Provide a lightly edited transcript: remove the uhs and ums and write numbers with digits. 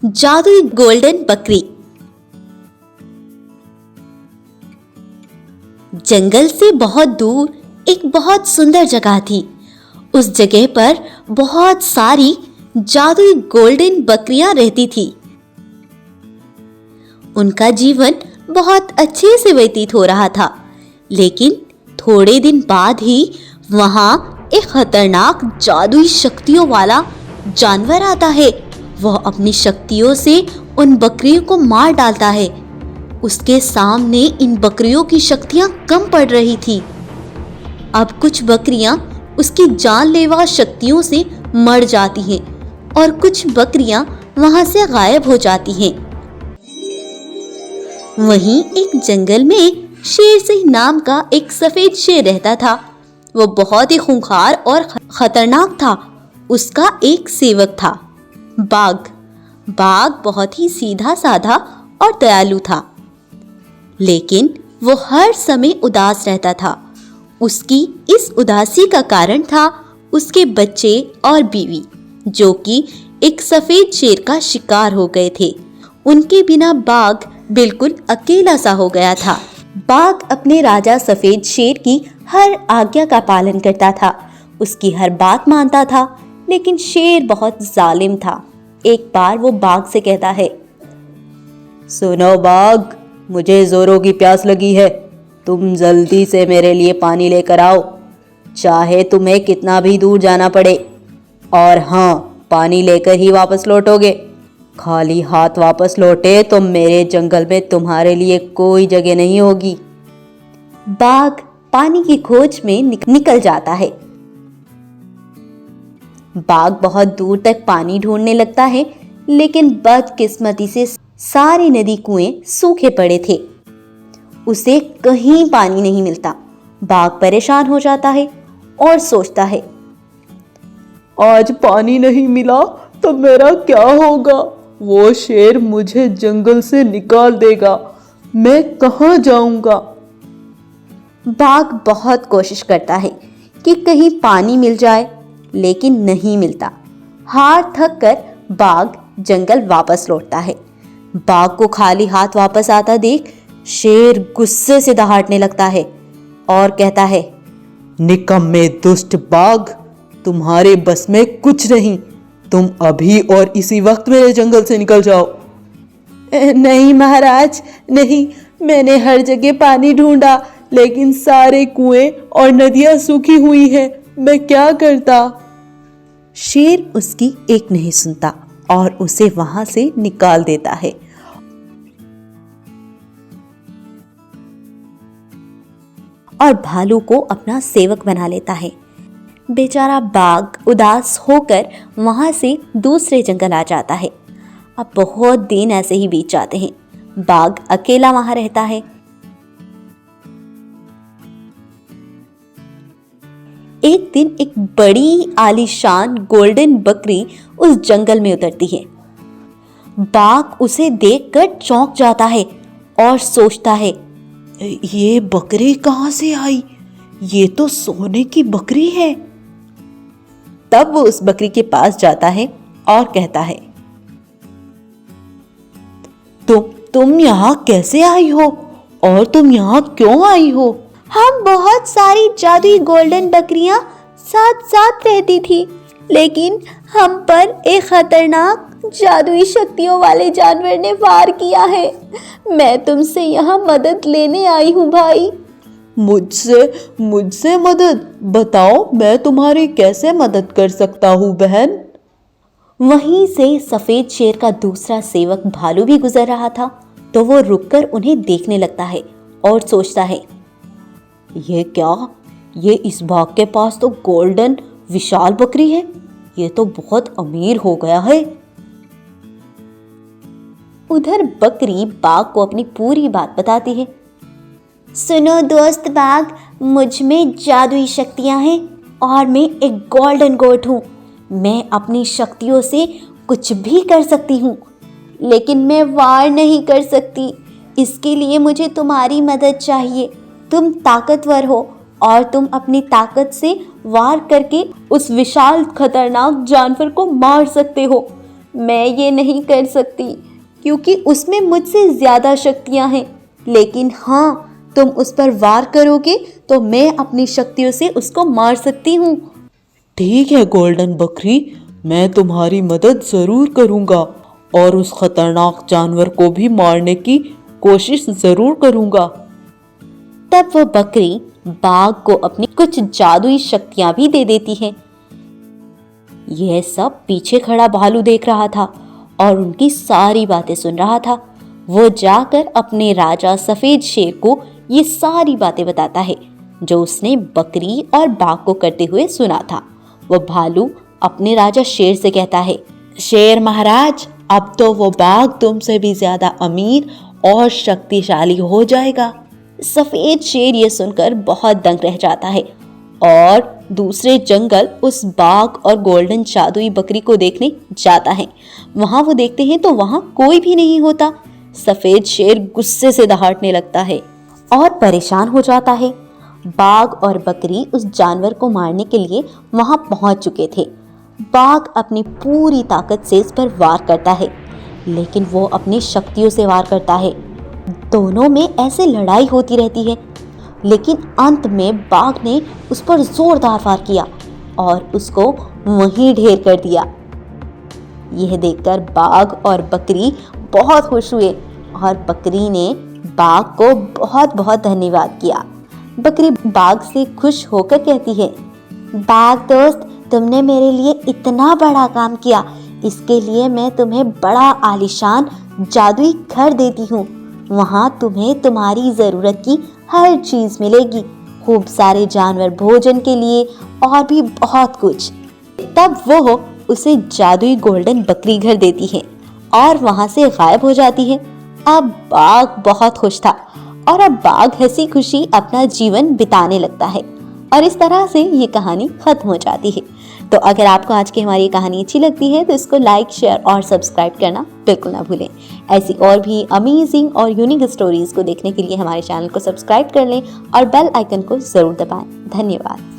जादुई गोल्डन बकरी। जंगल से बहुत दूर एक बहुत सुंदर जगह थी। उस जगह पर बहुत सारी जादुई गोल्डन बकरियां रहती थी। उनका जीवन बहुत अच्छे से व्यतीत हो रहा था, लेकिन थोड़े दिन बाद ही वहां एक खतरनाक जादुई शक्तियों वाला जानवर आता है। वह अपनी शक्तियों से उन बकरियों को मार डालता है। उसके सामने इन बकरियों की शक्तियां कम पड़ रही थी। अब कुछ बकरियां उसकी जानलेवा शक्तियों से मर जाती हैं और कुछ बकरियां वहां से गायब हो जाती हैं। वहीं एक जंगल में शेर सिंह नाम का एक सफेद शेर रहता था। वो बहुत ही खूंखार और खतरनाक था। उसका एक सेवक था, बाघ। बाघ बहुत ही सीधा साधा और दयालु था, लेकिन वो हर समय उदास रहता था। उसकी इस उदासी का कारण था उसके बच्चे और बीवी, जो कि एक सफेद शेर का शिकार हो गए थे। उनके बिना बाघ बिल्कुल अकेला सा हो गया था। बाघ अपने राजा सफेद शेर की हर आज्ञा का पालन करता था, उसकी हर बात मानता था, लेकिन शेर बहुत जालिम था। एक बार वो बाघ से कहता है, सुनो बाघ, मुझे जोरों की प्यास लगी है। तुम जल्दी से मेरे लिए पानी लेकर आओ, चाहे तुम्हें कितना भी दूर जाना पड़े। और हाँ, पानी लेकर ही वापस लौटोगे। खाली हाथ वापस लौटे तो मेरे जंगल में तुम्हारे लिए कोई जगह नहीं होगी। बाघ पानी की खोज में निकल जाता है। बाघ बहुत दूर तक पानी ढूंढने लगता है, लेकिन बदकिस्मती से सारे नदी कुएं सूखे पड़े थे। उसे कहीं पानी नहीं मिलता। बाघ परेशान हो जाता है और सोचता है, आज पानी नहीं मिला तो मेरा क्या होगा? वो शेर मुझे जंगल से निकाल देगा। मैं कहाँ जाऊंगा? बाघ बहुत कोशिश करता है कि कहीं पानी मिल जाए, लेकिन नहीं मिलता। हार थक कर बाघ जंगल वापस लौटता है। बाघ को खाली हाथ वापस आता देख शेर गुस्से से दहाड़ने लगता है और कहता है, निकम्मे दुष्ट बाघ, तुम्हारे बस में कुछ नहीं। तुम अभी और इसी वक्त मेरे जंगल से निकल जाओ। नहीं महाराज, नहीं। मैंने हर जगह पानी ढूंढा, लेकिन सारे कुएं और नदियां सूखी हुई हैं। मैं क्या करता? शेर उसकी एक नहीं सुनता और उसे वहां से निकाल देता है। और भालू को अपना सेवक बना लेता है। बेचारा बाघ उदास होकर वहां से दूसरे जंगल आ जाता है। अब बहुत दिन ऐसे ही बीत जाते हैं। बाघ अकेला वहां रहता है। एक दिन एक बड़ी आलीशान गोल्डन बकरी उस जंगल में उतरती है। बाघ उसे देखकर चौंक जाता है और सोचता है, ये बकरी कहां से आई? ये तो सोने की बकरी है। तब वो उस बकरी के पास जाता है और कहता है, तुम यहाँ कैसे आई हो? और तुम यहाँ क्यों आई हो? हम बहुत सारी जादुई गोल्डन बकरियां साथ साथ रहती थी, लेकिन हम पर एक खतरनाक जादुई शक्तियों वाले जानवर ने वार किया है। मैं तुमसे यहाँ मदद लेने आई हूँ भाई। मुझसे मदद? बताओ, मैं तुम्हारी कैसे मदद कर सकता हूँ बहन? वहीं से सफेद शेर का दूसरा सेवक भालू भी गुजर रहा था, तो वो रुककर उन्हें देखने लगता है और सोचता है, ये क्या? ये इस बाघ के पास तो गोल्डन विशाल बकरी है। ये तो बहुत अमीर हो गया है। उधर बकरी बाघ को अपनी पूरी बात बताती है। सुनो दोस्त बाघ, मुझ में जादुई शक्तियां हैं और मैं एक गोल्डन गोट हूँ। मैं अपनी शक्तियों से कुछ भी कर सकती हूँ, लेकिन मैं वार नहीं कर सकती। इसके लिए मुझे तुम्हारी मदद चाहिए। तुम ताकतवर हो और तुम अपनी ताकत से वार करके उस विशाल खतरनाक जानवर को मार सकते हो। मैं ये नहीं कर सकती क्योंकि उसमें मुझसे ज़्यादा शक्तियाँ हैं। लेकिन हाँ, तुम उस पर वार करोगे तो मैं अपनी शक्तियों से उसको मार सकती हूँ। ठीक है गोल्डन बकरी, मैं तुम्हारी मदद ज़रूर करूँगा और उस खतरनाक जानवर को भी मारने की कोशिश ज़रूर करूँगा। तब वो बकरी बाघ को अपनी कुछ जादुई शक्तियां भी दे देती है। यह सब पीछे खड़ा भालू देख रहा था और उनकी सारी बातें सुन रहा था। वो जाकर अपने राजा सफेद शेर को ये सारी बातें बताता है जो उसने बकरी और बाघ को करते हुए सुना था। वो भालू अपने राजा शेर से कहता है, शेर महाराज, अब तो वो बाघ तुमसे भी ज्यादा अमीर और शक्तिशाली हो जाएगा। सफेद शेर ये सुनकर बहुत दंग रह जाता है और दूसरे जंगल उस बाघ और गोल्डन जादुई बकरी को देखने जाता है। वहां वो देखते हैं तो वहां कोई भी नहीं होता। सफेद शेर गुस्से से दहाड़ने लगता है और परेशान हो जाता है। बाघ और बकरी उस जानवर को मारने के लिए वहां पहुंच चुके थे। बाघ अपनी पूरी ताकत से इस पर वार करता है, लेकिन वो अपनी शक्तियों से वार करता है। दोनों में ऐसे लड़ाई होती रहती है, लेकिन अंत में बाघ ने उस पर जोरदार वार किया और उसको वहीं ढेर कर दिया। यह देखकर बाघ और बकरी बहुत खुश हुए और बकरी ने बाघ को बहुत बहुत धन्यवाद किया। बकरी बाघ से खुश होकर कहती है, बाघ दोस्त, तुमने मेरे लिए इतना बड़ा काम किया, इसके लिए मैं तुम्हें बड़ा आलीशान जादुई घर देती हूँ। वहाँ तुम्हें तुम्हारी ज़रूरत की हर चीज़ मिलेगी, खूब सारे जानवर भोजन के लिए और भी बहुत कुछ। तब वो उसे जादुई गोल्डन बकरी घर देती है और वहाँ से गायब हो जाती है। अब बाघ बहुत खुश था और अब बाघ हंसी खुशी अपना जीवन बिताने लगता है और इस तरह से ये कहानी खत्म हो जाती है। तो अगर आपको आज की हमारी कहानी अच्छी लगती है तो इसको लाइक, शेयर और सब्सक्राइब करना बिल्कुल ना भूलें। ऐसी और भी अमेजिंग और यूनिक स्टोरीज को देखने के लिए हमारे चैनल को सब्सक्राइब कर लें और बेल आइकन को ज़रूर दबाएं। धन्यवाद।